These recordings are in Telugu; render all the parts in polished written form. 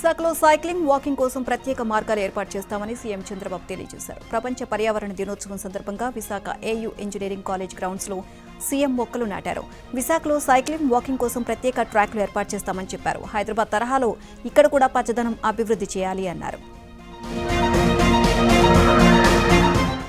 విశాఖలో సైక్లింగ్, వాకింగ్ కోసం ప్రత్యేక మార్గాలు ఏర్పాటు చేస్తామని సీఎం చంద్రబాబు తెలియజేశారు. ప్రపంచ పర్యావరణ దినోత్సవం సందర్భంగా Visakha AU engineering college grounds లో సీఎం మొక్కలు నాటారు. విశాఖలో సైక్లింగ్, వాకింగ్ కోసం ప్రత్యేక ట్రాక్లు ఏర్పాటు చేస్తామని చెప్పారు. హైదరాబాద్ తరహాలో ఇక్కడ కూడా పచ్చదనం అభివృద్ధి చేయాలి అన్నారు.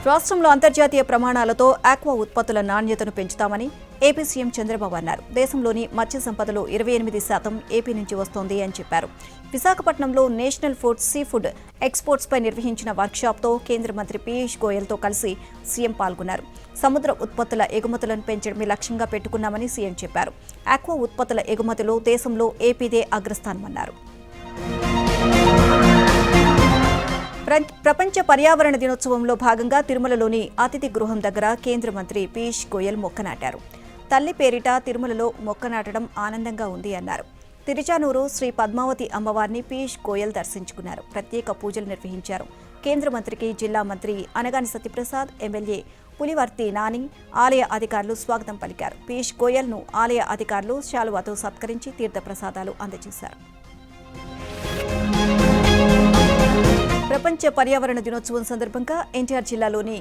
రాష్ట్రంలో అంతర్జాతీయ ప్రమాణాలతో ఆక్వా ఉత్పత్తుల నాణ్యతను పెంచుతామని ఏపీ సీఎం చంద్రబాబు అన్నారు. దేశంలోని మత్స్య సంపదలో 28% ఏపీ నుంచి వస్తోంది అని చెప్పారు. విశాఖపట్నంలో national food seafood exports పై నిర్వహించిన వర్క్షాప్తో కేంద్ర మంత్రి పీయూష్ గోయల్తో కలిసి సీఎం పాల్గొన్నారు. సముద్ర ఉత్పత్తుల ఎగుమతులను పెంచడమే లక్ష్యంగా పెట్టుకున్నామని సీఎం చెప్పారు. ఆక్వా ఉత్పత్తుల ఎగుమతిలో దేశంలో ఏపీదే అగ్రస్థానమన్నారు. ప్రపంచ పర్యావరణ దినోత్సవంలో భాగంగా తిరుమలలోని అతిథి గృహం దగ్గర కేంద్ర మంత్రి పీయూష్ గోయల్ మొక్క నాటారు. తల్లి పేరిట తిరుమలలో మొక్క నాటడం ఆనందంగా ఉంది అన్నారు. తిరుచానూరు శ్రీ పద్మావతి అమ్మవారిని పీయూష్ గోయల్ దర్శించుకున్నారు. ప్రత్యేక పూజలు నిర్వహించారు. కేంద్ర మంత్రికి జిల్లా మంత్రి అనగాని సత్యప్రసాద్, ఎమ్మెల్యే పులివర్తి నాని, ఆలయ అధికారులు స్వాగతం పలికారు. పీయూష్ గోయల్ను ఆలయ అధికారులు శాలువాతో సత్కరించి తీర్థప్రసాదాలు అందజేశారు. ప్రపంచ పర్యావరణ దినోత్సవం సందర్భంగా ఎన్టీఆర్ జిల్లాలోని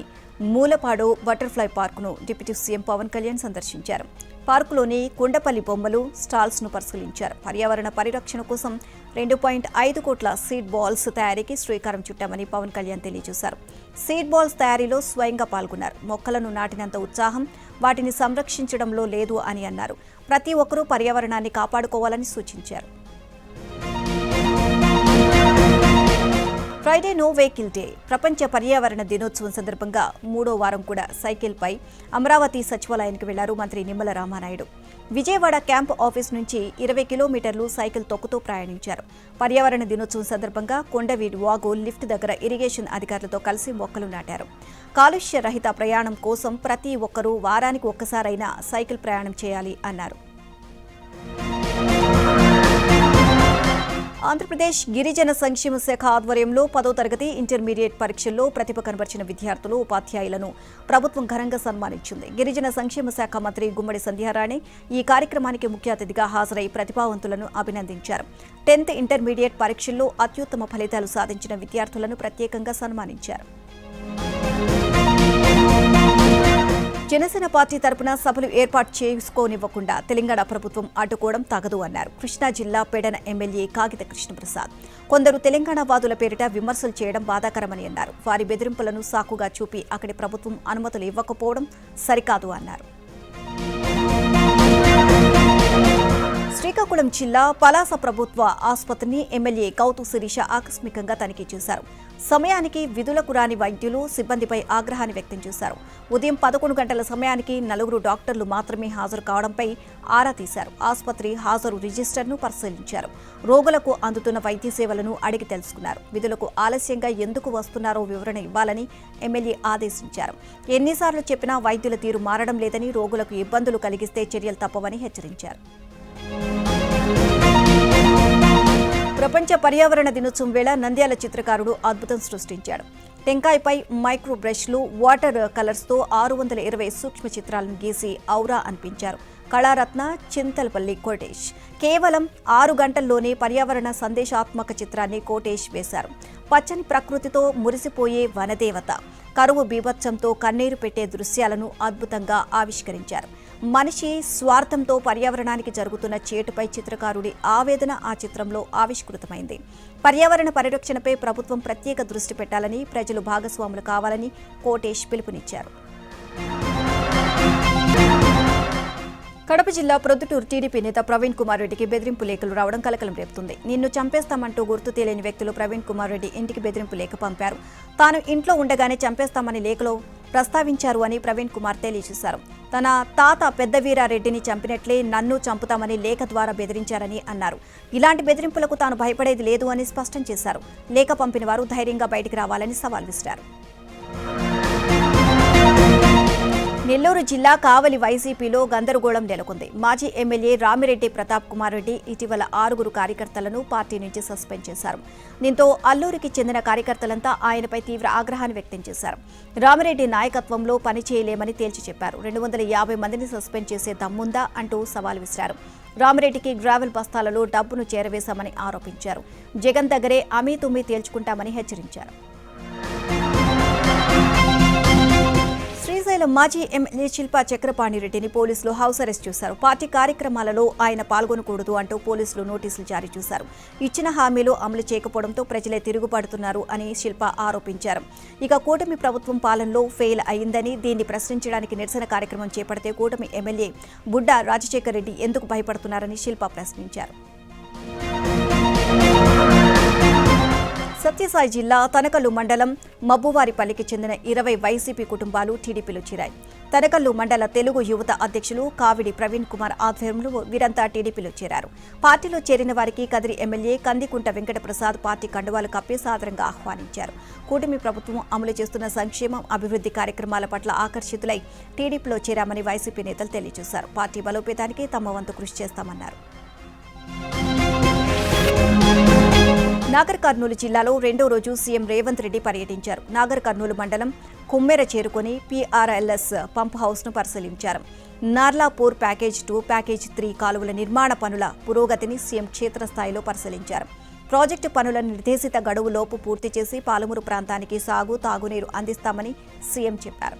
మూలపాడు బటర్ఫ్లై పార్కును డిప్యూటీ సీఎం పవన్ కళ్యాణ్ సందర్శించారు. పార్కులోని కుండపల్లి బొమ్మలు, స్టాల్స్ ను పరిశీలించారు. పర్యావరణ పరిరక్షణ కోసం 2.5 కోట్ల సీడ్ బాల్స్ తయారీకి శ్రీకారం చుట్టామని పవన్ కళ్యాణ్ తెలియజేశారు. సీడ్ బాల్స్ తయారీలో స్వయంగా పాల్గొన్నారు. మొక్కలను నాటినంత ఉత్సాహం వాటిని సంరక్షించడంలో లేదు అని అన్నారు. ప్రతి ఒక్కరూ పర్యావరణాన్ని కాపాడుకోవాలని సూచించారు. Friday no vehicle day. ప్రపంచ పర్యావరణ దినోత్సవం సందర్భంగా 3వ వారం కూడా సైకిల్పై అమరావతి సచివాలయానికి వెళ్లారు మంత్రి నిమ్మల రామానాయుడు. విజయవాడ క్యాంప్ ఆఫీస్ నుంచి 20 కిలోమీటర్లు సైకిల్ తొక్కుతూ ప్రయాణించారు. పర్యావరణ దినోత్సవం సందర్భంగా కొండవీడు వాగు లిఫ్ట్ దగ్గర ఇరిగేషన్ అధికారులతో కలిసి మొక్కలు నాటారు. కాలుష్య రహిత ప్రయాణం కోసం ప్రతి ఒక్కరూ వారానికి ఒక్కసారైనా సైకిల్ ప్రయాణం చేయాలి అన్నారు. ఆంధ్రప్రదేశ్ గిరిజన సంక్షేమ శాఖ ఆధ్వర్యంలో 10వ తరగతి ఇంటర్మీడియట్ పరీక్షల్లో ప్రతిభ కనబర్చిన విద్యార్థులు, ఉపాధ్యాయులను ప్రభుత్వం ఘనంగా సన్మానించింది. గిరిజన సంక్షేమ శాఖ మంత్రి గుమ్మడి సంధ్యారాణి ఈ కార్యక్రమానికి ముఖ్య అతిథిగా హాజరై ప్రతిభావంతులను అభినందించారు. 10th ఇంటర్మీడియట్ పరీక్షల్లో అత్యుత్తమ ఫలితాలు సాధించిన విద్యార్థులను ప్రత్యేకంగా సన్మానించారు. జనసేన పార్టీ తరపున సభలు ఏర్పాటు చేసుకోనివ్వకుండా తెలంగాణ ప్రభుత్వం అడ్డుకోవడం తగదు అన్నారు. కృష్ణా జిల్లా పెడన ఎమ్మెల్యే కాగిత కృష్ణప్రసాద్ కొందరు తెలంగాణ వాదుల పేరిట విమర్శలు చేయడం బాధాకరమని అన్నారు. వారి బెదిరింపులను సాకుగా చూపి అక్కడి ప్రభుత్వం అనుమతులు ఇవ్వకపోవడం సరికాదు అన్నారు. శ్రీకాకుళం జిల్లా పలాస ప్రభుత్వ ఆసుపత్రిని ఎమ్మెల్యే కౌతు శిరీష ఆకస్మికంగా తనిఖీ చేశారు. సమయానికి విధులకు రాని వైద్యులు, సిబ్బందిపై ఆగ్రహాన్ని వ్యక్తం చేశారు. ఉదయం 11 గంటల సమయానికి 4 డాక్టర్లు మాత్రమే హాజరు కావడంపై ఆరా తీశారు. ఆసుపత్రి హాజరు రిజిస్టర్ను పరిశీలించారు. రోగులకు అందుతున్న వైద్య సేవలను అడిగి తెలుసుకున్నారు. విధులకు ఆలస్యంగా ఎందుకు వస్తున్నారో వివరణ ఇవ్వాలని ఎమ్మెల్యే ఆదేశించారు. ఎన్నిసార్లు చెప్పినా వైద్యుల తీరు మారడం లేదని, రోగులకు ఇబ్బందులు కలిగిస్తే చర్యలు తప్పవని హెచ్చరించారు. ప్రపంచ పర్యావరణ దినోత్సవం వేళ నంద్యాల చిత్రకారుడు అద్భుతం సృష్టించాడు. టెంకాయపై మైక్రో బ్రష్లు, వాటర్ కలర్స్తో 620 సూక్ష్మ చిత్రాలను గీసి ఔరా అనిపించారు. కళారత్న చింతలపల్లి కోటేష్ కేవలం 6 గంటల్లోనే పర్యావరణ సందేశాత్మక చిత్రాన్ని కోటేష్ వేశారు. పచ్చని ప్రకృతితో మురిసిపోయే వనదేవత, కరువు బీభత్సంతో కన్నీరు పెట్టే దృశ్యాలను అద్భుతంగా ఆవిష్కరించారు. మనిషి స్వార్థంతో పర్యావరణానికి జరుగుతున్న చేటుపై చిత్రకారుడి ఆవేదన ఆ చిత్రంలో ఆవిష్కృతమైంది. పర్యావరణ పరిరక్షణపై ప్రభుత్వం ప్రత్యేక దృష్టి పెట్టాలని, ప్రజలు భాగస్వాములు కావాలని కోటేష్ పిలుపునిచ్చారు. కడప జిల్లా ప్రొద్దుటూరు టీడీపీ నేత ప్రవీణ్ కుమార్ రెడ్డికి బెదిరింపు లేఖలు రావడం కలకలం రేపుతుంది. నిన్ను చంపేస్తామంటూ గుర్తు తెలియని వ్యక్తులు ప్రవీణ్ కుమార్ రెడ్డి ఇంటికి బెదిరింపు లేఖ పంపారు. తాను ఇంట్లో ఉండగానే చంపేస్తామని లేఖలో ప్రస్తావించారు అని ప్రవీణ్ కుమార్ తెలియజేశారు. తన తాత పెద్దవీరారెడ్డిని చంపినట్లే నన్ను చంపుతామని లేఖ ద్వారా బెదిరించారని అన్నారు. ఇలాంటి బెదిరింపులకు తాను భయపడేది లేదు అని స్పష్టం చేశారు. లేఖ పంపిన వారు ధైర్యంగా బయటికి రావాలని సవాల్ విసిరారు. నెల్లూరు జిల్లా కావలి వైసీపీలో గందరగోళం నెలకొంది. మాజీ ఎమ్మెల్యే రామిరెడ్డి ప్రతాప్ కుమార్ రెడ్డి ఇటీవల 6 కార్యకర్తలను పార్టీ నుంచి సస్పెండ్ చేశారు. దీంతో అల్లూరికి చెందిన కార్యకర్తలంతా ఆయనపై తీవ్ర ఆగ్రహాన్ని వ్యక్తం చేశారు. రామిరెడ్డి నాయకత్వంలో పనిచేయలేమని తేల్చి చెప్పారు. 250 మందిని సస్పెండ్ చేసే దమ్ముందా అంటూ సవాల్ విసిరారు. రామిరెడ్డికి గ్రావెల్ బస్తాలలో డబ్బును చేరవేశామని ఆరోపించారు. జగన్ దగ్గరే అమీతుమీ తేల్చుకుంటామని హెచ్చరించారు. శ్రీశైలం మాజీ ఎమ్మెల్యే శిల్పా చక్రపాణిరెడ్డిని పోలీసులు హౌస్ అరెస్ట్ చేశారు. పార్టీ కార్యక్రమాలలో ఆయన పాల్గొనకూడదు అంటూ పోలీసులు నోటీసులు జారీ చేశారు. ఇచ్చిన హామీలు అమలు చేయకపోవడంతో ప్రజలే తిరుగుబడుతున్నారు అని శిల్పా ఆరోపించారు. ఇక కూటమి ప్రభుత్వం పాలనలో ఫెయిల్ అయిందని, దీన్ని ప్రశ్నించడానికి నిరసన కార్యక్రమం చేపడితే కూటమి ఎమ్మెల్యే బుడ్డా రాజశేఖర్ రెడ్డి ఎందుకు భయపడుతున్నారని శిల్పా ప్రశ్నించారు. సత్యసాయి జిల్లా తనకల్లు మండలం మబ్బువారిపల్లికి చెందిన 20 వైసీపీ కుటుంబాలు టీడీపీలో చేరాయి. తనకల్లు మండల తెలుగు యువత అధ్యక్షులు కావిడి ప్రవీణ్ కుమార్ ఆధ్వర్యంలో వీరంతా టీడీపీలో చేరారు. పార్టీలో చేరిన వారికి కదిరి ఎమ్మెల్యే కందికుంట వెంకటప్రసాద్ పార్టీ కండువాలు కప్పి సాదరంగా ఆహ్వానించారు. కూటమి ప్రభుత్వం అమలు చేస్తున్న సంక్షేమం, అభివృద్ధి కార్యక్రమాల పట్ల ఆకర్షితులై టీడీపీలో చేరామని వైసీపీ నేతలు తెలియజేశారు. పార్టీ బలోపేతానికి తమ వంతు కృషి చేస్తామన్నారు. నాగర్ కర్నూలు జిల్లాలో రెండో రోజు సీఎం రేవంత్ రెడ్డి పర్యటించారు. నాగర్ కర్నూలు మండలం కుమ్మెర చేరుకుని పీఆర్ఎల్ఎస్ పంప్ హౌస్ను పరిశీలించారు. నార్లాపూర్ ప్యాకేజ్ 2, ప్యాకేజ్ 3 కాలువల నిర్మాణ పనుల పురోగతిని సీఎం క్షేత్రస్థాయిలో పరిశీలించారు. ప్రాజెక్టు పనులను నిర్దేశిత గడువులోపు పూర్తి చేసి పాలమూరు ప్రాంతానికి సాగు, తాగునీరు అందిస్తామని సీఎం చెప్పారు.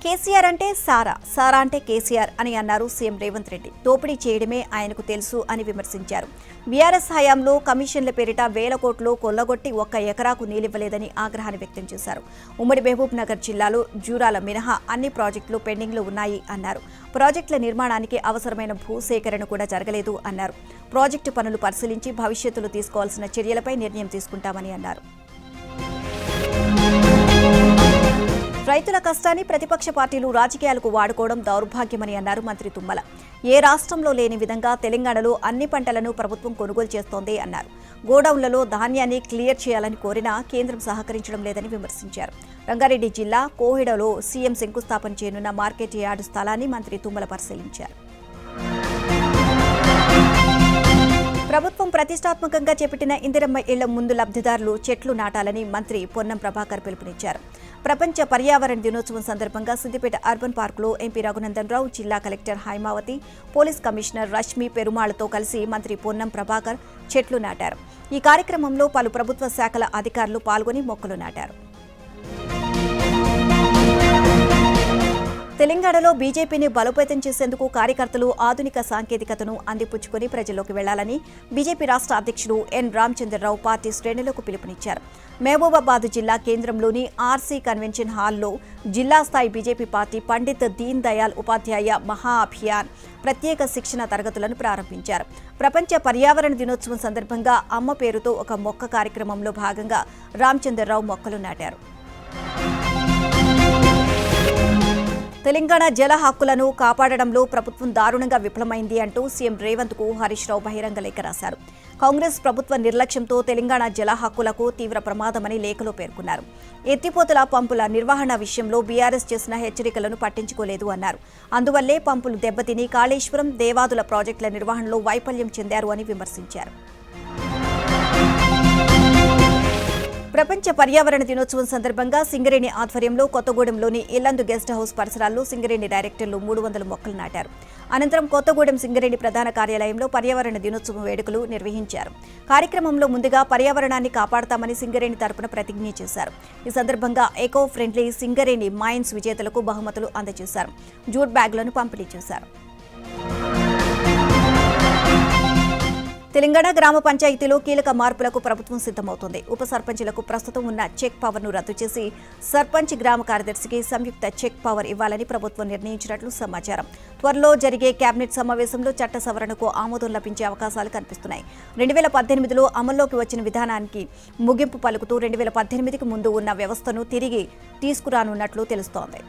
కేసీఆర్ అంటే సారా, సారా అంటే కేసీఆర్ అని అన్నారు సీఎం రేవంత్ రెడ్డి. దోపిడీ చేయడమే ఆయనకు తెలుసు అని విమర్శించారు. బీఆర్ఎస్ హయాంలో కమిషన్ల పేరిట వేల కోట్లు కొల్లగొట్టి 1 ఎకరాకు నీళ్లివ్వలేదని ఆగ్రహాన్ని వ్యక్తం చేశారు. ఉమ్మడి మహబూబ్ నగర్ జిల్లాలో జూరాల మినహా అన్ని ప్రాజెక్టులు పెండింగ్లో ఉన్నాయి అన్నారు. ప్రాజెక్టుల నిర్మాణానికి అవసరమైన భూసేకరణ కూడా జరగలేదు అన్నారు. ప్రాజెక్టు పనులు పరిశీలించి భవిష్యత్తులో తీసుకోవాల్సిన చర్యలపై నిర్ణయం తీసుకుంటామని అన్నారు. రైతుల కష్టాన్ని ప్రతిపక్ష పార్టీలు రాజకీయాలకు వాడుకోవడం దౌర్భాగ్యమని అన్నారు మంత్రి తుమ్మల. ఏ రాష్ట్రంలో లేని విధంగా తెలంగాణలో అన్ని పంటలను ప్రభుత్వం కొనుగోలు చేస్తోంది అన్నారు. గోడౌన్లలో ధాన్యాన్ని క్లియర్ చేయాలని కోరినా కేంద్రం సహకరించడం లేదని విమర్శించారు. రంగారెడ్డి జిల్లా కోహిడలో సీఎం శంకుస్థాపన చేయనున్న మార్కెట్ యార్డు స్థలాన్ని మంత్రి తుమ్మల పరిశీలించారు. ప్రభుత్వం ప్రతిష్టాత్మకంగా చేపట్టిన ఇందిరమ్మ ఇళ్ల ముందు లబ్ధిదారులు చెట్లు నాటాలని మంత్రి పొన్నం ప్రభాకర్ పిలుపునిచ్చారు. ప్రపంచ పర్యావరణ దినోత్సవం సందర్భంగా సిద్దిపేట అర్బన్ పార్కులో ఎంపీ రఘునందన్ రావు, జిల్లా collector Haimavathi, police commissioner Rashmi పెరుమాళ్లతో కలిసి మంత్రి పొన్నం ప్రభాకర్ చెట్లు నాటారు. ఈ కార్యక్రమంలో పలు ప్రభుత్వ శాఖల అధికారులు పాల్గొని మొక్కలు నాటారు. తెలంగాణలో బీజేపీని బలోపేతం చేసేందుకు కార్యకర్తలు ఆధునిక సాంకేతికతను అందిపుచ్చుకుని ప్రజల్లోకి వెళ్లాలని బీజేపీ రాష్ట్ర అధ్యక్షుడు ఎన్ రామచంద్రరావు పార్టీ శ్రేణులకు పిలుపునిచ్చారు. మహబూబాబాద్ జిల్లా కేంద్రంలోని ఆర్సీ కన్వెన్షన్ హాల్లో జిల్లా స్థాయి బీజేపీ పార్టీ పండిత్ దీన్ దయాళ్ ఉపాధ్యాయ మహా అభియాన్ ప్రత్యేక శిక్షణ తరగతులను ప్రారంభించారు. ప్రపంచ పర్యావరణ దినోత్సవం సందర్భంగా అమ్మ పేరుతో ఒక మొక్క కార్యక్రమంలో భాగంగా రామచంద్రరావు మొక్కలు నాటారు. తెలంగాణ జల హక్కులను కాపాడడంలో ప్రభుత్వం దారుణంగా విఫలమైంది అంటూ సీఎం రేవంత్ కు హరీష్ రావు బహిరంగ లేఖ రాశారు. కాంగ్రెస్ ప్రభుత్వ నిర్లక్ష్యంతో తెలంగాణ జల హక్కులకు తీవ్ర ప్రమాదమని లేఖలో పేర్కొన్నారు. ఎత్తిపోతల పంపుల నిర్వహణ విషయంలో బీఆర్ఎస్ చేసిన హెచ్చరికలను పట్టించుకోలేదు అన్నారు. అందువల్లే పంపులు దెబ్బతిని కాళేశ్వరం, దేవాదుల ప్రాజెక్టుల నిర్వహణలో వైఫల్యం చెందారు అని విమర్శించారు. ప్రపంచ పర్యావరణ దినోత్సవం సందర్భంగా సింగరేణి ఆధ్వర్యంలో కొత్తగూడెంలోని ఇల్లందు గెస్ట్ హౌస్ పరిసరాల్లో సింగరేణి డైరెక్టర్లు 300 మొక్కలు నాటారు. అనంతరం కొత్తగూడెం సింగరేణి ప్రధాన కార్యాలయంలో పర్యావరణ దినోత్సవం వేడుకలు నిర్వహించారు. కార్యక్రమంలో ముందుగా పర్యావరణాన్ని కాపాడతామని సింగరేణి తరపున ప్రతిజ్ఞ చేశారు. ఈ సందర్భంగా ఎకో ఫ్రెండ్లీ సింగరేణి మైన్స్ విజేతలకు బహుమతులు అందజేశారు. జూట్ బ్యాగులను పంపిణీ చేశారు. తెలంగాణ గ్రామ పంచాయతీలో కీలక మార్పులకు ప్రభుత్వం సిద్ధమవుతోంది. ఉప సర్పంచులకు ప్రస్తుతం ఉన్న చెక్ పవర్ను రద్దు చేసి సర్పంచ్, గ్రామ కార్యదర్శికి సంయుక్త చెక్ పవర్ ఇవ్వాలని ప్రభుత్వం నిర్ణయించినట్లు సమాచారం. త్వరలో జరిగే కేబినెట్ సమావేశంలో చట్ట సవరణకు ఆమోదం లభించే అవకాశాలు కనిపిస్తున్నాయి. 2018లో అమల్లోకి వచ్చిన విధానానికి ముగింపు పలుకుతూ 2018కి ముందు ఉన్న వ్యవస్థను తిరిగి తీసుకురానున్నట్లు తెలుస్తోంది.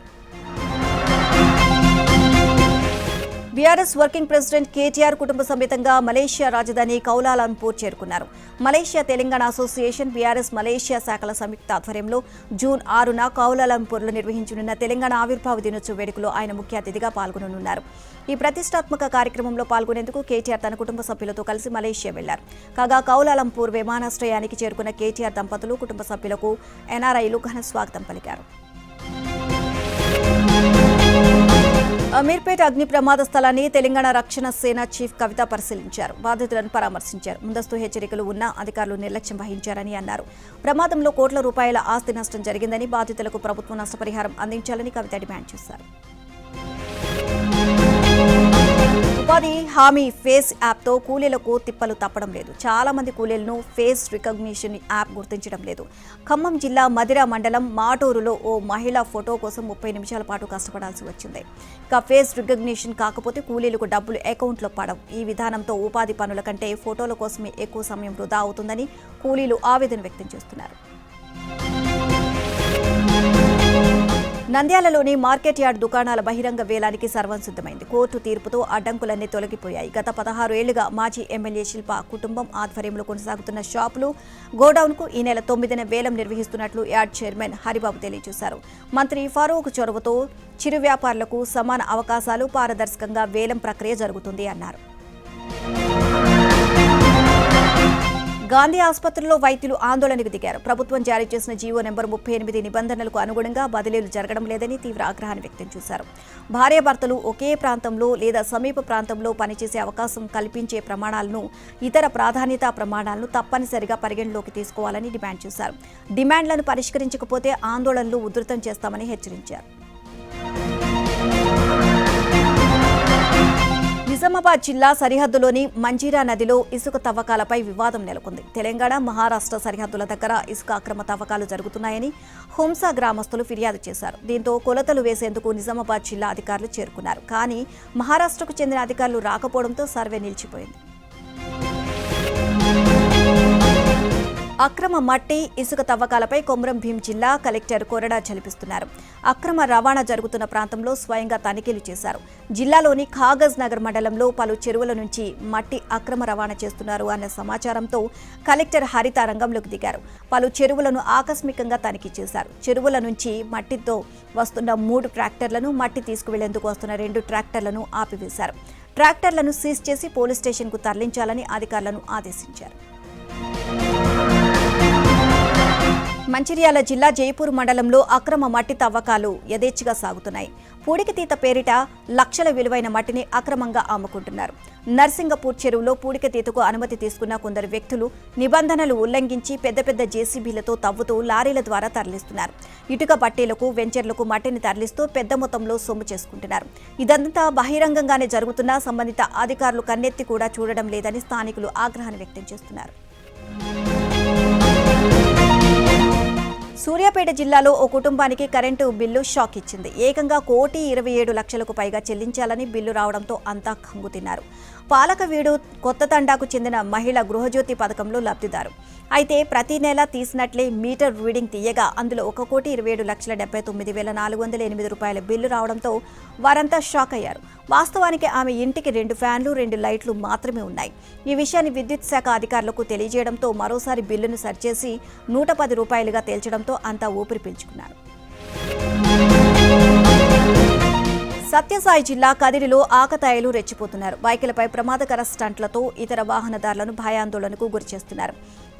బీఆర్ఎస్ వర్కింగ్ ప్రెసిడెంట్ కేటీఆర్ కుటుంబ సమేతంగా మలేషియా రాజధాని కౌలాలంపూర్ చేరుకున్నారు. Malaysia Telangana association, BRS Malaysia శాఖల సంయుక్త ఆధ్వర్యంలో జూన్ 6న కౌలాలంపూర్లో నిర్వహించనున్న తెలంగాణ ఆవిర్భావ దినోత్సవ వేడుకలో ఆయన ముఖ్య అతిథిగా పాల్గొననున్నారు. ఈ ప్రతిష్టాత్మక కార్యక్రమంలో పాల్గొనేందుకు కేటీఆర్ తన కుటుంబ సభ్యులతో కలిసి మలేషియా వెళ్లారు. కాగా కౌలాలంపూర్ విమానాశ్రయానికి చేరుకున్న కేటీఆర్ దంపతులు, కుటుంబ సభ్యులకు ఎన్ఆర్ఐలు ఘన స్వాగతం పలికారు. అమీర్పేట అగ్ని ప్రమాద స్థలాన్ని తెలంగాణ రక్షణ సేన చీఫ్ కవిత పరిశీలించారు. బాధితులను పరామర్శించారు. ముందస్తు హెచ్చరికలు ఉన్నా అధికారులు నిర్లక్ష్యం వహించారని అన్నారు. ప్రమాదంలో కోట్ల రూపాయల ఆస్తి నష్టం జరిగిందని, బాధితులకు ప్రభుత్వం నష్టపరిహారం అందించాలని కవిత డిమాండ్ చేశారు. ఉపాధి హామీ ఫేస్ యాప్తో కూలీలకు తిప్పలు తప్పడం లేదు. చాలా మంది కూలీలను ఫేస్ రికగ్నిషన్ యాప్ గుర్తించడం లేదు. ఖమ్మం జిల్లా మదిర మండలం మాటూరులో ఓ మహిళ ఫోటో కోసం 30 నిమిషాల పాటు కష్టపడాల్సి వచ్చింది. ఇక ఫేస్ రికగ్నిషన్ కాకపోతే కూలీలకు డబ్బులు అకౌంట్లో పడవు. ఈ విధానంతో ఉపాధి పనుల కంటే ఫోటోల కోసమే ఎక్కువ సమయం వృధా అవుతుందని కూలీలు ఆవేదన వ్యక్తం చేస్తున్నారు. నంద్యాలలోని మార్కెట్ యార్డ్ దుకాణాల బహిరంగ వేలానికి సర్వం సిద్ధమైంది. కోర్టు తీర్పుతో అడ్డంకులన్నీ తొలగిపోయాయి. గత 16 ఏళ్లుగా మాజీ ఎమ్మెల్యే శిల్ప కుటుంబం ఆధ్వర్యంలో కొనసాగుతున్న షాపులు, గోడౌన్కు ఈ నెల 9న వేలం నిర్వహిస్తున్నట్లు యార్డ్ చైర్మన్ హరిబాబు తెలియజేశారు. మంత్రి ఫారూక్ చొరవతో చిరు వ్యాపారులకు సమాన అవకాశాలు, పారదర్శకంగా వేలం ప్రక్రియ జరుగుతుంది అన్నారు. గాంధీ ఆసుపత్రిలో వైద్యులు ఆందోళనకు దిగారు. ప్రభుత్వం జారీ చేసిన జీవో నెంబర్ 38 నిబంధనలకు అనుగుణంగా బదిలీలు జరగడం లేదని తీవ్ర ఆగ్రహాన్ని వ్యక్తం చేశారు. భార్యాభర్తలు ఒకే ప్రాంతంలో లేదా సమీప ప్రాంతంలో పనిచేసే అవకాశం కల్పించే ప్రమాణాలను, ఇతర ప్రాధాన్యతా ప్రమాణాలను తప్పనిసరిగా పరిగణలోకి తీసుకోవాలని డిమాండ్ చేశారు. డిమాండ్లను పరిష్కరించకపోతే ఆందోళనలు ఉధృతం చేస్తామని హెచ్చరించారు. నిజామాబాద్ జిల్లా సరిహద్దులోని మంజీరా నదిలో ఇసుక తవ్వకాలపై వివాదం నెలకొంది. తెలంగాణ, మహారాష్ట్ర సరిహద్దుల దగ్గర ఇసుక అక్రమ తవ్వకాలు జరుగుతున్నాయని హుంసా గ్రామస్తులు ఫిర్యాదు చేశారు. దీంతో కొలతలు వేసేందుకు నిజామాబాద్ జిల్లా అధికారులు చేరుకున్నారు. కానీ మహారాష్ట్రకు చెందిన అధికారులు రాకపోవడంతో సర్వే నిలిచిపోయింది. అక్రమ మట్టి, ఇసుక తవ్వకాలపై కొమరం భీం జిల్లా కలెక్టర్ కొరడా జలిపిస్తున్నారు. అక్రమ రవాణా జరుగుతున్న ప్రాంతంలో స్వయంగా తనిఖీలు చేశారు. జిల్లాలోని కాగజ్ నగర్ మండలంలో పలు చెరువుల నుంచి మట్టి అక్రమ రవాణా చేస్తున్నారు అన్న సమాచారంతో కలెక్టర్ హరిత రంగంలోకి దిగారు. పలు చెరువులను ఆకస్మికంగా తనిఖీ చేశారు. చెరువుల నుంచి మట్టితో వస్తున్న 3 ట్రాక్టర్లను, మట్టి తీసుకువెళ్లేందుకు వస్తున్న 2 ట్రాక్టర్లను ఆపివేశారు. ట్రాక్టర్లను సీజ్ చేసి పోలీస్ స్టేషన్కు తరలించాలని అధికారులను ఆదేశించారు. మంచిర్యాల జిల్లా జైపూర్ మండలంలో అక్రమ మట్టి తవ్వకాలు యథేచ్ఛగా సాగుతున్నాయి. పూడికతీత పేరిట లక్షల విలువైన మట్టిని అక్రమంగా అమ్ముకుంటున్నారు. నర్సింగపూర్ చెరువులో పూడికతీతకు అనుమతి తీసుకున్న కొందరు వ్యక్తులు నిబంధనలు ఉల్లంఘించి పెద్ద పెద్ద జేసీబీలతో తవ్వుతూ లారీల ద్వారా తరలిస్తున్నారు. ఇటుక పట్టీలకు, వెంచర్లకు మట్టిని తరలిస్తూ పెద్ద మొత్తంలో సొమ్ము చేసుకుంటున్నారు. ఇదంతా బహిరంగంగానే జరుగుతున్నా సంబంధిత అధికారులు కన్నెత్తి కూడా చూడడం లేదని స్థానికులు ఆగ్రహాన్ని వ్యక్తం చేస్తున్నారు. సూర్యాపేట జిల్లాలో ఓ కుటుంబానికి కరెంటు బిల్లు షాక్ ఇచ్చింది. ఏకంగా 1,27,00,000కు పైగా చెల్లించాలని బిల్లు రావడంతో అంతా కంగుతిన్నారు. పాలకవీడు కొత్త తండాకు చెందిన మహిళ గృహజ్యోతి పథకంలో లబ్ధిదారు. అయితే ప్రతి నెల తీసినట్లే మీటర్ రీడింగ్ తీయగా అందులో 1,27,79,408 రూపాయల బిల్లు రావడంతో వారంతా షాక్ అయ్యారు. వాస్తవానికి ఆమె ఇంటికి 2 ఫ్యాన్లు, 2 లైట్లు మాత్రమే ఉన్నాయి. ఈ విషయాన్ని విద్యుత్ శాఖ అధికారులకు తెలియజేయడంతో మరోసారి బిల్లును సరిచేసి 110 రూపాయలుగా తేల్చడంతో అంతా ఊపిరి పీల్చుకున్నారు. సత్యసాయి జిల్లా కదిరిలో ఆకతాయిలు రెచ్చిపోతున్నారు. బైకులపై ప్రమాదకర స్టంట్లతో ఇతర వాహనదారులను భయాందోళనకు గురిచేస్తున్నారు.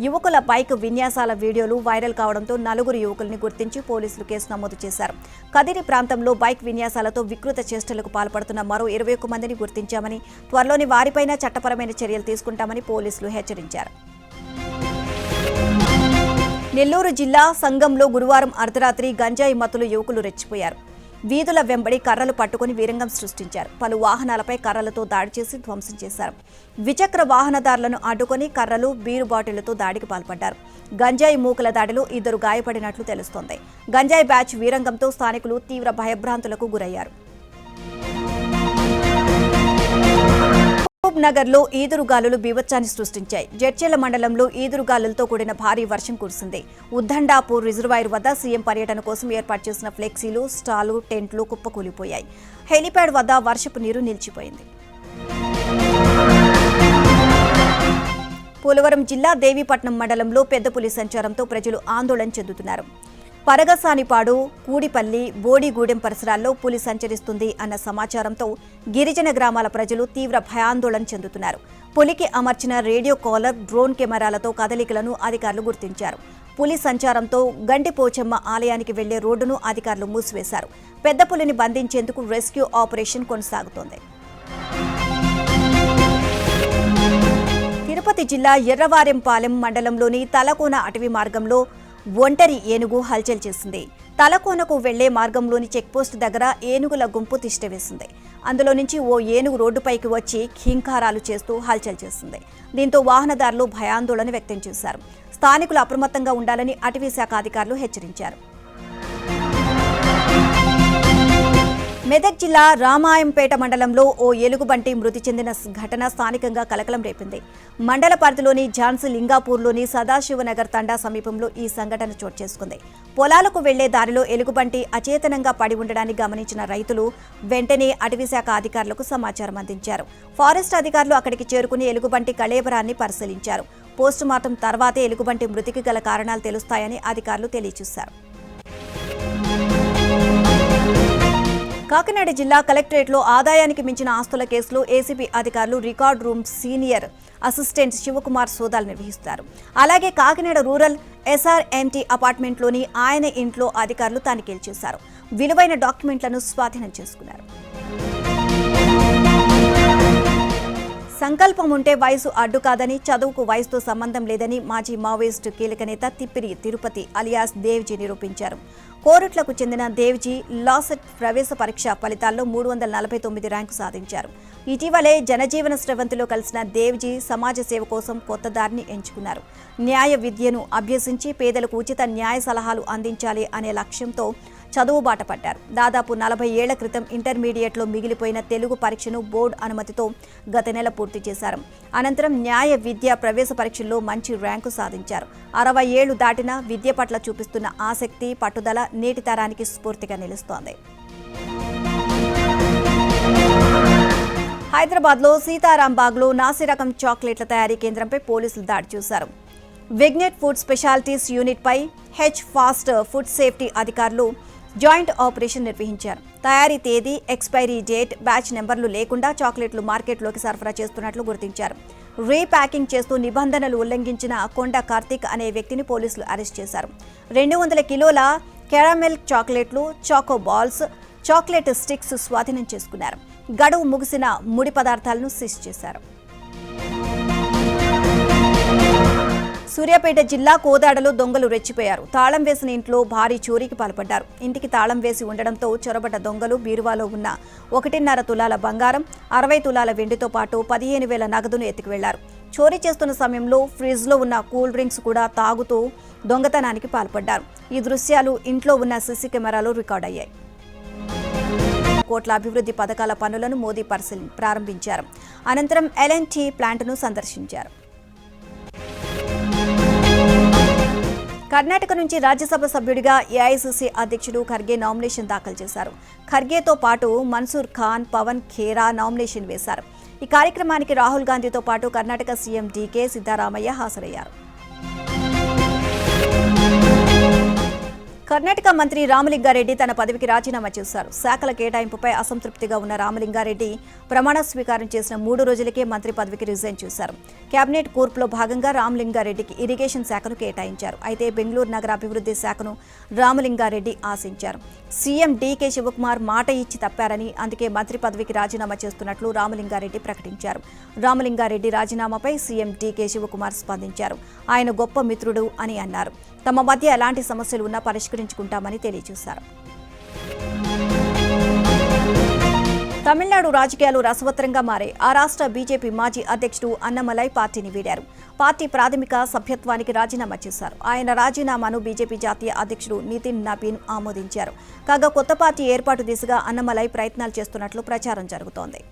యువకుల బైక్ విన్యాసాల వీడియోలు వైరల్ కావడంతో 4 యువకుల్ని గుర్తించి పోలీసులు కేసు నమోదు చేశారు. కదిరి ప్రాంతంలో బైక్ విన్యాసాలతో వికృత చేష్టలకు పాల్పడుతున్న మరో 21 మందిని గుర్తించామని, త్వరలోని వారిపైన చట్టపరమైన చర్యలు తీసుకుంటామని పోలీసులు హెచ్చరించారు. నెల్లూరు జిల్లా సంగంలో గురువారం అర్ధరాత్రి గంజాయి మత్తులు యువకులు రెచ్చిపోయారు. వీధుల వెంబడి కర్రలు పట్టుకుని వీరంగం సృష్టించారు. పలు వాహనాలపై కర్రలతో దాడి చేసి ధ్వంసం చేశారు. ద్విచక్ర వాహనదారులను అడ్డుకొని కర్రలు, బీరు బాటిళ్లతో దాడికి పాల్పడ్డారు. గంజాయి మూకల దాడిలో 2 గాయపడినట్లు తెలుస్తోంది. గంజాయి బ్యాచ్ వీరంగంతో స్థానికులు తీవ్ర భయభ్రాంతులకు గురయ్యారు. నగర్లో ఈదురుగాలులు బీభత్సాన్ని సృష్టించాయి. జడ్చెల మండలంలో ఈదురుగాలులతో కూడిన భారీ వర్షం కురిసింది. ఉద్దండాపూర్ రిజర్వాయర్ వద్ద సీఎం పర్యటన కోసం ఏర్పాటు చేసిన ఫ్లెక్సీలు, స్టాలు, టెంట్లు కుప్పకూలిపోయాయి. హెలిప్యాడ్ వద్ద వర్షపు నీరు నిలిచిపోయింది. పోలవరం జిల్లా దేవీపట్నం మండలంలో పెద్ద పులి సంచారంతో ప్రజలు ఆందోళన చెందుతున్నారు. పరగసానిపాడు, కూడిపల్లి, బోడిగూడెం పరిసరాల్లో పులి సంచరిస్తుంది అన్న సమాచారంతో గిరిజన గ్రామాల ప్రజలు తీవ్ర భయాందోళన చెందుతున్నారు. పులికి అమర్చిన రేడియో కాలర్, డ్రోన్ కెమెరాలతో కదలికలను అధికారులు గుర్తించారు. పులి సంచారంతో గండిపోచమ్మ ఆలయానికి వెళ్లే రోడ్డును అధికారులు మూసివేశారు. పెద్ద పులిని బంధించేందుకు రెస్క్యూ ఆపరేషన్ కొనసాగుతోంది. తిరుపతి జిల్లా ఎర్రవారెంపాలెం మండలంలోని తలకోన అటవీ మార్గంలో ఒంటరి ఏనుగు హల్చల్ చేసింది. తలకోనకు వెళ్లే మార్గంలోని చెక్పోస్ట్ దగ్గర ఏనుగుల గుంపు తిష్టవేసింది. అందులో నుంచి ఓ ఏనుగు రోడ్డుపైకి వచ్చి ఘీంకారాలు చేస్తూ హల్చల్ చేసింది. దీంతో వాహనదారులు భయాందోళన వ్యక్తం చేశారు. స్థానికులు అప్రమత్తంగా ఉండాలని అటవీ శాఖ అధికారులు హెచ్చరించారు. మెదక్ జిల్లా రామాయంపేట మండలంలో ఓ ఎలుగుబంటి మృతి చెందిన ఘటన స్థానికంగా కలకలం రేపింది. మండల పరిధిలోని ఝాన్సీ లింగాపూర్లోని సదాశివనగర్ తండా సమీపంలో ఈ సంఘటన చోటు చేసుకుంది. పొలాలకు వెళ్లే దారిలో ఎలుగుబంటి అచేతనంగా పడి ఉండడాన్ని గమనించిన రైతులు వెంటనే అటవీశాఖ అధికారులకు సమాచారం అందించారు. ఫారెస్ట్ అధికారులు అక్కడికి చేరుకుని ఎలుగుబంటి కళేబరాన్ని పరిశీలించారు. పోస్టుమార్టం తర్వాతే ఎలుగుబంటి మృతికి గల కారణాలు తెలుస్తాయని అధికారులు తెలియజేశారు. కాకినాడ జిల్లా కలెక్టరేట్లో ఆదాయానికి మించిన ఆస్తుల కేసులో ఏసీబీ అధికారులు record room senior assistant Shivakumar సోదాలు నిర్వహిస్తారు. అలాగే కాకినాడ రూరల్ ఎస్ఆర్ఎంటీ అపార్ట్మెంట్లోని ఆయన ఇంట్లో అధికారులు తనిఖీలు చేశారు. విలువైన డాక్యుమెంట్లను స్వాధీనం చేసుకున్నారు. సంకల్పం ఉంటే వయసు అడ్డు కాదని, చదువుకు వయసుతో సంబంధం లేదని మాజీ మావోయిస్టు కీలక నేత తిప్పిరి తిరుపతి అలియాస్ దేవ్జీ నిరూపించారు. కోరుట్లకు చెందిన దేవ్జీ లాసెట్ ప్రవేశ పరీక్ష ఫలితాల్లో 349 ర్యాంకు సాధించారు. ఇటీవలే జనజీవన స్రవంతిలో కలిసిన దేవ్జీ సమాజ సేవ కోసం కొత్త దారిని ఎంచుకున్నారు. న్యాయ విద్యను అభ్యసించి పేదలకు ఉచిత న్యాయ సలహాలు అందించాలి అనే లక్ష్యంతో చదువు బాట పట్టారు. దాదాపు 40 ఏళ్ల క్రితం ఇంటర్మీడియట్లో మిగిలిపోయిన తెలుగు పరీక్షను బోర్డు అనుమతితో గత నెల పూర్తి చేశారు. అనంతరం న్యాయ విద్య ప్రవేశ పరీక్షల్లో మంచి ర్యాంకు సాధించారు. 60 ఏళ్లు దాటినా విద్య పట్ల చూపిస్తున్న ఆసక్తి, పట్టుదల నేటి తరానికి స్ఫూర్తిగా నిలుస్తోంది. హైదరాబాద్లో సీతారాంబాగ్లో నాసిరకం చాక్లెట్ల తయారీ కేంద్రంపై పోలీసులు దాడి చేశారు. విగ్నెట్ ఫుడ్ స్పెషాలిటీస్ యూనిట్పై హెచ్ ఫాస్ట్ ఫుడ్ సేఫ్టీ అధికారులు జాయింట్ ఆపరేషన్ నిర్వహించారు. తయారీ తేదీ, ఎక్స్పైరీ డేట్, బ్యాచ్ నెంబర్లు లేకుండా చాక్లెట్లు మార్కెట్లోకి సరఫరా చేస్తున్నట్లు గుర్తించారు. రీప్యాకింగ్ చేస్తూ నిబంధనలు ఉల్లంఘించిన కొండ కార్తిక్ అనే వ్యక్తిని పోలీసులు అరెస్ట్ చేశారు. 200 కిలోల క్యారమెల్ చాక్లెట్లు, చాకో బాల్స్, చాక్లెట్ స్టిక్స్ స్వాధీనం చేసుకున్నారు. గడువు ముగిసిన ముడి పదార్థాలను సీజ్ చేశారు. సూర్యాపేట జిల్లా కోదాడలో దొంగలు రెచ్చిపోయారు. తాళం వేసిన ఇంట్లో భారీ చోరీకి పాల్పడ్డారు. ఇంటికి తాళం వేసి ఉండడంతో చొరబడ్డ దొంగలు బీరువాలో ఉన్న 1.5 తులాల బంగారం, 60 తులాల వెండితో పాటు 15,000 నగదును ఎత్తుకు వెళ్లారు. చోరీ చేస్తున్న సమయంలో ఫ్రిడ్జ్లో ఉన్న కూల్ డ్రింక్స్ కూడా తాగుతూ దొంగతనానికి పాల్పడ్డారు. ఈ దృశ్యాలు ఇంట్లో ఉన్న సీసీ కెమెరాలో రికార్డయ్యాయి. కోట్ల అభివృద్ధి పథకాల పనులను మోదీ ప్రారంభించారు. అనంతరం ఎల్ఎన్టీ ప్లాంట్ను సందర్శించారు. కర్ణాటక నుంచి రాజ్యసభ సభ్యుడిగా ఏఐసీసీ అధ్యక్షుడు ఖర్గే నామినేషన్ దాఖలు చేశారు. ఖర్గేతో పాటు మన్సూర్ ఖాన్, పవన్ ఖేరా నామినేషన్ వేశారు. ఈ కార్యక్రమానికి రాహుల్ గాంధీతో పాటు కర్ణాటక సీఎం డీకే సిద్ధరామయ్య హాజరయ్యారు. కర్ణాటక మంత్రి రామలింగారెడ్డి తన పదవికి రాజీనామా చేశారు. శాఖల కేటాయింపుపై అసంతృప్తిగా ఉన్న రామలింగారెడ్డి ప్రమాణ స్వీకారం చేసిన 3 రోజులకే మంత్రి పదవికి రిజైన్ చేశారు. కేబినెట్ కూర్పులో భాగంగా రామలింగారెడ్డికి ఇరిగేషన్ శాఖను కేటాయించారు. అయితే బెంగళూరు నగర అభివృద్ధి శాఖను రామలింగారెడ్డి ఆశించారు. సీఎం డీకే శివకుమార్ మాట ఇచ్చి తప్పారని, అందుకే మంత్రి పదవికి రాజీనామా చేస్తున్నట్లు రామలింగారెడ్డి ప్రకటించారు. రామలింగారెడ్డి రాజీనామాపై సీఎం డీకే శివకుమార్ స్పందించారు. ఆయన గొప్ప మిత్రుడు అని అన్నారు. తమ మధ్య ఎలాంటి సమస్యలు ఉన్నా పరిష్కరించుకుంటామని తెలియజేశారు. తమిళనాడు రాజకీయాలు రసవత్తరంగా మారాయి. ఆ రాష్ట్ర బీజేపీ మాజీ అధ్యక్షుడు అన్నమలై పార్టీని వీడారు. పార్టీ ప్రాథమిక సభ్యత్వానికి రాజీనామా చేశారు. ఆయన రాజీనామాను బీజేపీ జాతీయ అధ్యక్షుడు నితిన్ నబీన్ ఆమోదించారు. కాగా కొత్త పార్టీ ఏర్పాటు దిశగా అన్నమలై ప్రయత్నాలు చేస్తున్నట్లు ప్రచారం జరుగుతోంది.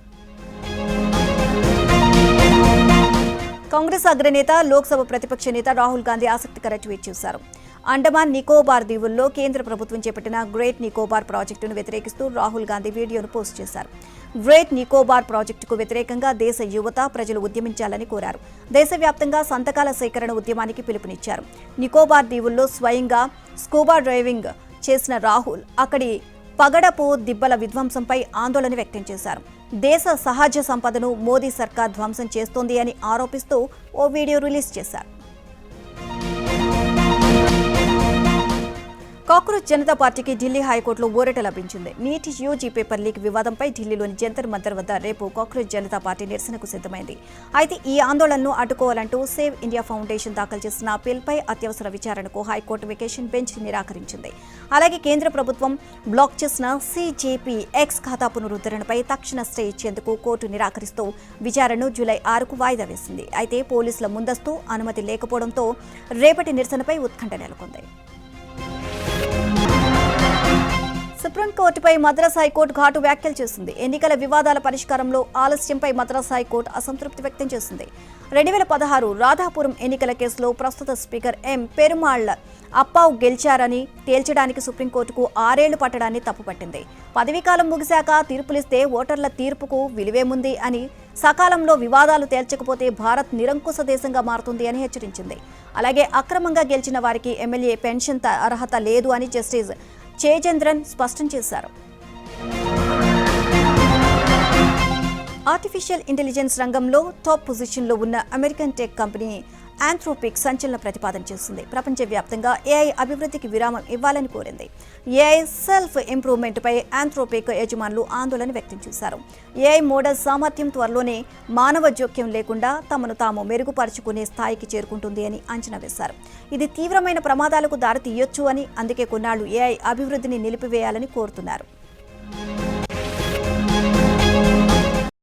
కాంగ్రెస్ అగ్రనేత, లోక్సభ ప్రతిపక్ష నేత రాహుల్ గాంధీ ఆసక్తికర ట్వీట్ చేశారు. అండమాన్ నికోబార్ దీవుల్లో కేంద్ర ప్రభుత్వం చేపట్టిన గ్రేట్ నికోబార్ ప్రాజెక్టును వ్యతిరేకిస్తూ రాహుల్ గాంధీ వీడియోను పోస్ట్ చేశారు. గ్రేట్ నికోబార్ ప్రాజెక్టుకు వ్యతిరేకంగా దేశ యువత, ప్రజలు ఉద్యమించాలని కోరారు. దేశవ్యాప్తంగా సంతకాల సేకరణ ఉద్యమానికి పిలుపునిచ్చారు. నికోబార్ దీవుల్లో స్వయంగా స్కూబా డ్రైవింగ్ చేసిన రాహుల్ అక్కడి పగడపు దిబ్బల విధ్వంసంపై ఆందోళన వ్యక్తం చేశారు. దేశ సహజ సంపదను మోదీ సర్కార్ ధ్వంసం చేస్తోంది అని ఆరోపిస్తూ ఓ వీడియో రిలీజ్ చేశారు. కాక్రోచ్ జనతా పార్టీకి ఢిల్లీ హైకోర్టులో ఊరట లభించింది. నీట్ యూజీ పేపర్ లీక్ వివాదంపై ఢిల్లీలోని జంతర్ మంతర్ వద్ద రేపు కాక్రోచ్ జనతా పార్టీ నిరసనకు సిద్ధమైంది. అయితే ఈ ఆందోళనను అడ్డుకోవాలంటూ సేవ్ ఇండియా ఫౌండేషన్ దాఖలు చేసిన అప్పీల్పై అత్యవసర విచారణకు హైకోర్టు వెకేషన్ బెంచ్ నిరాకరించింది. అలాగే కేంద్ర ప్రభుత్వం బ్లాక్ చేసిన CJP X ఖాతా పునరుద్ధరణపై తక్షణ స్టే ఇచ్చేందుకు కోర్టు నిరాకరిస్తూ విచారణను జూలై 6కు వాయిదా వేసింది. అయితే పోలీసుల ముందస్తు అనుమతి లేకపోవడంతో రేపటి నిరసనపై ఉత్కంఠ నెలకొంది. సుప్రీంకోర్టుపై మద్రాస్ హైకోర్టు ఘాటు వ్యాఖ్యలు చేసింది. ఎన్నికల వివాదాల పరిష్కారంలో ఆలస్యంపై మద్రాస్ హైకోర్టు అసంతృప్తి వ్యక్తం చేసింది. 2016 రాధాపురం ఎన్నికల కేసులో ప్రస్తుత స్పీకర్ పెరుమాళ్ల అప్పావు గెలిచారని తేల్చడానికి సుప్రీంకోర్టుకు 6 ఏళ్లు పట్టడాన్ని తప్పుపట్టింది. పదవీకాలం ముగిశాక తీర్పులిస్తే ఓటర్ల తీర్పుకు విలువేముంది అని, సకాలంలో వివాదాలు తేల్చకపోతే భారత్ నిరంకుశ దేశంగా మారుతుంది అని హెచ్చరించింది. అలాగే అక్రమంగా గెలిచిన వారికి ఎమ్మెల్యే పెన్షన్ అర్హత లేదు అని జస్టిస్ చేచంద్రన్ స్పష్టం చేశారు. ఆర్టిఫిషియల్ ఇంటెలిజెన్స్ రంగంలో టాప్ పొజిషన్లో ఉన్న అమెరికన్ టెక్ కంపెనీ ఆంథ్రోపిక్ సంచలన ప్రతిపాదన చేసింది. ప్రపంచవ్యాప్తంగా AI అభివృద్ధికి విరామం ఇవ్వాలని కోరింది. AI సెల్ఫ్ ఇంప్రూవ్మెంట్పై ఆంథ్రోపిక్ యజమానులు ఆందోళన వ్యక్తం చేశారు. AI మోడల్ సామర్థ్యం త్వరలోనే మానవ జోక్యం లేకుండా తమను తాము మెరుగుపరుచుకునే స్థాయికి చేరుకుంటుంది అని అంచనా వేశారు. ఇది తీవ్రమైన ప్రమాదాలకు దారితీయొచ్చు అని, అందుకే కొన్నాళ్లు AI అభివృద్ధిని నిలిపివేయాలని కోరుతున్నారు.